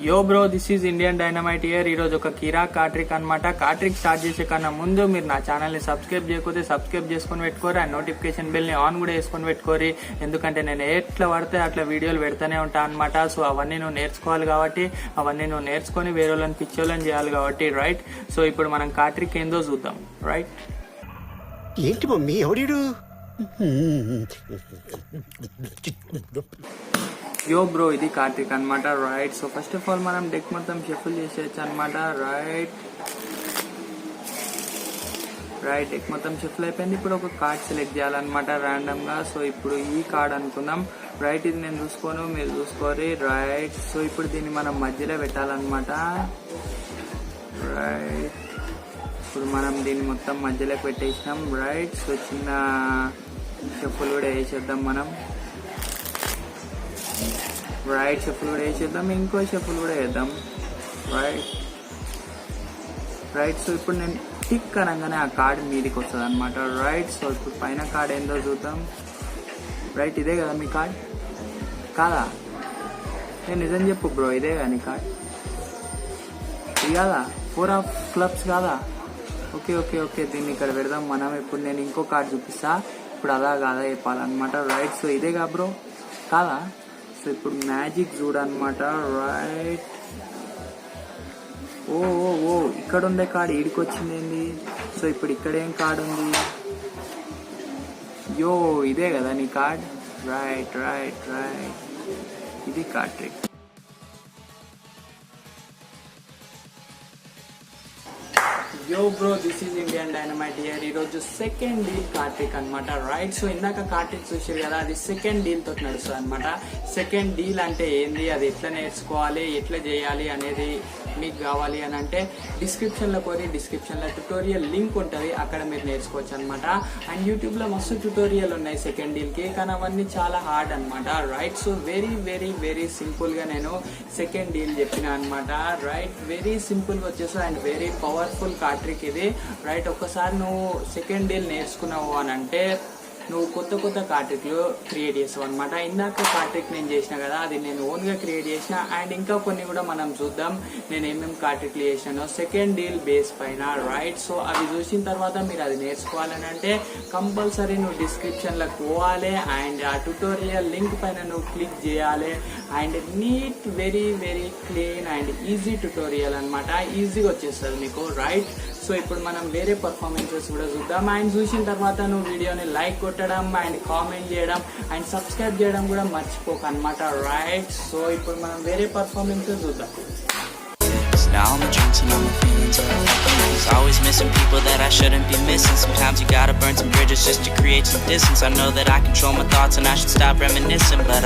యో bro, this is Indian dynamite year. ఈరోజు ఒక కిరా కాట్రిక్ అనమాట. కాట్రిక్ స్టార్ట్ చేసే కన్నా ముందు మీరు నా ఛానల్ని సబ్స్క్రైబ్ చేయకపోతే సబ్స్క్రైబ్ చేసుకొని పెట్టుకోరు, అండ్ నోటిఫికేషన్ బెల్ని ఆన్ కూడా వేసుకొని పెట్టుకోరు. ఎందుకంటే నేను ఎట్లా పడితే అట్లా వీడియోలు పెడతానే ఉంటాను అనమాట. సో అవన్నీ నువ్వు నేర్చుకోవాలి కాబట్టి, అవన్నీ నువ్వు నేర్చుకొని వేరే వాళ్ళని పిచ్చోళ్ళని చేయాలి కాబట్టి, రైట్? సో ఇప్పుడు మనం కాట్రిక్ ఏందో చూద్దాం, రైట్? ఏంటి మమ్మీ ఎవడీడు? యో బ్రో, ఇది కార్తిక్ అనమాట, right? So first of all మనం డెక్ మొత్తం షఫుల్ చేసేయచ్చు అనమాట, రైట్? డెక్ మొత్తం షఫుల్ అయిపోయింది. ఇప్పుడు ఒక కార్డ్ సెలెక్ట్ చేయాలన్నమాట ర్యాండమ్ గా. సో ఇప్పుడు ఈ కార్డ్ అనుకుందాం, రైట్? ఇది నేను చూసుకోను, మీరు చూసుకోరు, రైట్? సో ఇప్పుడు దీన్ని మనం మధ్యలో పెట్టాలన్నమాట, రైట్? ఇప్పుడు మనం దీన్ని మొత్తం మధ్యలోకి పెట్టేసినాం, రైట్? సో చిన్న షఫుల్ కూడా వేసేద్దాం మనం, రైట్? షఫుల్ కూడా వేసేద్దాం, ఇంకో షఫుల్ కూడా వేద్దాం, రైట్? సో ఇప్పుడు నేను టిక్ అనగానే ఆ కార్డ్ మీదికి వస్తుంది అనమాట, రైట్? సో ఇప్పుడు పైన కార్డ్ ఏందో చూద్దాం, రైట్? ఇదే కదా మీ కార్డ్? కాదా? నేను నిజం చెప్పు బ్రో, ఇదే కదా నీ కార్డ్? ఇది కాదా? 4 ఆఫ్ క్లబ్స్ కాదా? ఓకే ఓకే ఓకే, దీన్ని ఇక్కడ పెడదాం మనం. ఇప్పుడు నేను ఇంకో కార్డ్ చూపిస్తా, ఇప్పుడు అలా కాదా చెప్పాలన్నమాట, రైట్? సో ఇదేగా బ్రో, కాదా? సో ఇప్పుడు మ్యాజిక్ చూడనమాట, రైట్? ఓ ఓ ఓ, ఇక్కడ ఉండే కార్డ్ ఈడికి వచ్చింది ఏంది? సో ఇప్పుడు ఇక్కడ ఏం కార్డ్ ఉంది? యో, ఇదే కదా నీ కార్డ్, రైట్? ఇది కార్డ్ ట్రిక్. యో bro, this is Indian dynamite year. ఈరోజు సెకండ్ డీల్ కార్టిక్ అనమాట, రైట్? సో ఇందాక కార్టిక్ చూసారు కదా, అది సెకండ్ డీల్ తోటి నడుస్తుంది అనమాట. సెకండ్ డీల్ అంటే ఏంది, అది ఎట్లా నేర్చుకోవాలి, ఎట్లా చేయాలి అనేది మీకు కావాలి అని అంటే డిస్క్రిప్షన్లో పోయి, డిస్క్రిప్షన్లో ట్యుటోరియల్ లింక్ ఉంటుంది, అక్కడ మీరు నేర్చుకోవచ్చు అనమాట. అండ్ యూట్యూబ్లో మస్తు ట్యుటోరియల్ ఉన్నాయి సెకండ్ డీల్కి, కానీ అవన్నీ చాలా హార్డ్ అనమాట, right? So very very very సింపుల్గా నేను సెకండ్ డీల్ చెప్పిన అనమాట, రైట్? వెరీ సింపుల్గా వచ్చేసి అండ్ వెరీ పవర్ఫుల్ కార్ట్రిక్ ఇది, రైట్? ఒక్కసారి నువ్వు సెకండ్ డీల్ నేర్చుకున్నావు అని అంటే నువ్వు కొత్త కొత్త కార్ట్రిక్లు క్రియేట్ చేస్తావు అనమాట. ఇందాక కార్ట్రిక్ నేను చేసిన కదా, అది నేను ఓన్గా క్రియేట్ చేసిన. అండ్ ఇంకా కొన్ని కూడా మనం చూద్దాం నేను ఏమేమి కార్ట్రిక్లు చేసినానో సెకండ్ డీల్ బేస్ పైన, రైట్? సో అవి చూసిన తర్వాత మీరు అది నేర్చుకోవాలని అంటే కంపల్సరీ నువ్వు డిస్క్రిప్షన్లోకి పోవాలి, అండ్ ఆ ట్యుటోరియల్ లింక్ పైన నువ్వు క్లిక్ చేయాలి. And neat, very very clean and easy tutorial అనమాట, ఈజీగా వచ్చేస్తుంది మీకు, రైట్? సో ఇప్పుడు మనం వేరే పర్ఫార్మెన్సెస్ కూడా చూద్దాం. అండ్ చూసిన తర్వాత నువ్వు వీడియోని లైక్ కొట్టడం అండ్ కామెంట్ చేయడం అండ్ సబ్స్క్రైబ్ చేయడం కూడా మర్చిపోక అనమాట, రైట్? సో ఇప్పుడు మనం వేరే పర్ఫార్మెన్సెస్ చూద్దాం. Now I'm drinking on my feelings of always missing people that I shouldn't be missing. Sometimes you gotta burn some bridges just to create some distance. I know that I control my thoughts and I should stop reminiscing, but